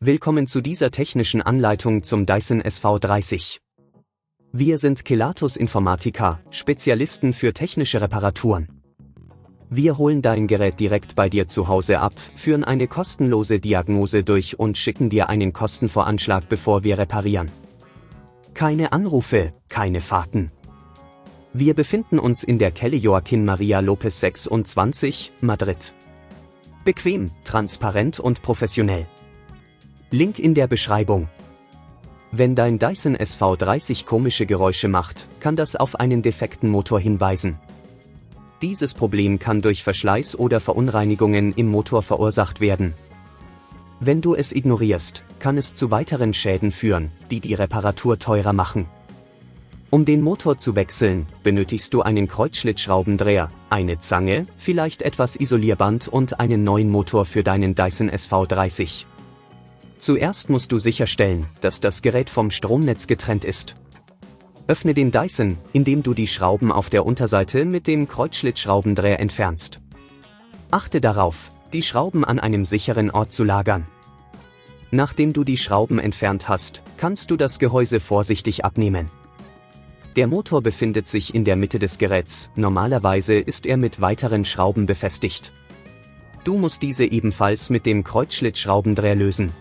Willkommen zu dieser technischen Anleitung zum Dyson SV30. Wir sind Kelatos Informática, Spezialisten für technische Reparaturen. Wir holen dein Gerät direkt bei dir zu Hause ab, führen eine kostenlose Diagnose durch und schicken dir einen Kostenvoranschlag, bevor wir reparieren. Keine Anrufe, keine Fahrten. Wir befinden uns in der Calle Joaquín María López 26, Madrid. Bequem, transparent und professionell. Link in der Beschreibung. Wenn dein Dyson SV30 komische Geräusche macht, kann das auf einen defekten Motor hinweisen. Dieses Problem kann durch Verschleiß oder Verunreinigungen im Motor verursacht werden. Wenn du es ignorierst, kann es zu weiteren Schäden führen, die die Reparatur teurer machen. Um den Motor zu wechseln, benötigst du einen Kreuzschlitzschraubendreher, eine Zange, vielleicht etwas Isolierband und einen neuen Motor für deinen Dyson SV30. Zuerst musst du sicherstellen, dass das Gerät vom Stromnetz getrennt ist. Öffne den Dyson, indem du die Schrauben auf der Unterseite mit dem Kreuzschlitzschraubendreher entfernst. Achte darauf, die Schrauben an einem sicheren Ort zu lagern. Nachdem du die Schrauben entfernt hast, kannst du das Gehäuse vorsichtig abnehmen. Der Motor befindet sich in der Mitte des Geräts, normalerweise ist er mit weiteren Schrauben befestigt. Du musst diese ebenfalls mit dem Kreuzschlitzschraubendreher lösen.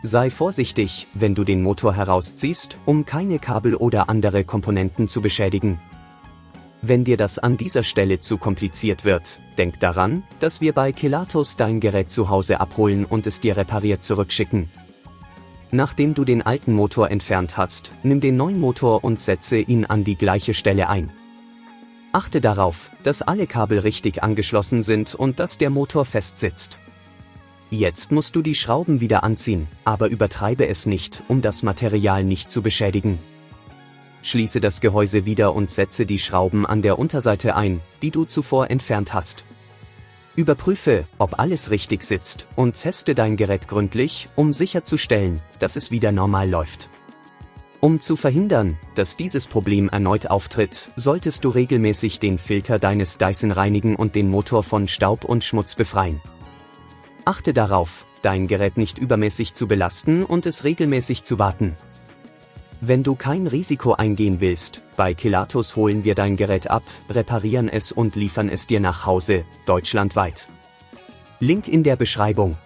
Sei vorsichtig, wenn du den Motor herausziehst, um keine Kabel oder andere Komponenten zu beschädigen. Wenn dir das an dieser Stelle zu kompliziert wird, denk daran, dass wir bei Kelatos dein Gerät zu Hause abholen und es dir repariert zurückschicken. Nachdem du den alten Motor entfernt hast, nimm den neuen Motor und setze ihn an die gleiche Stelle ein. Achte darauf, dass alle Kabel richtig angeschlossen sind und dass der Motor fest sitzt. Jetzt musst du die Schrauben wieder anziehen, aber übertreibe es nicht, um das Material nicht zu beschädigen. Schließe das Gehäuse wieder und setze die Schrauben an der Unterseite ein, die du zuvor entfernt hast. Überprüfe, ob alles richtig sitzt, und teste dein Gerät gründlich, um sicherzustellen, dass es wieder normal läuft. Um zu verhindern, dass dieses Problem erneut auftritt, solltest du regelmäßig den Filter deines Dyson reinigen und den Motor von Staub und Schmutz befreien. Achte darauf, dein Gerät nicht übermäßig zu belasten und es regelmäßig zu warten. Wenn du kein Risiko eingehen willst, bei Kelatos holen wir dein Gerät ab, reparieren es und liefern es dir nach Hause, deutschlandweit. Link in der Beschreibung.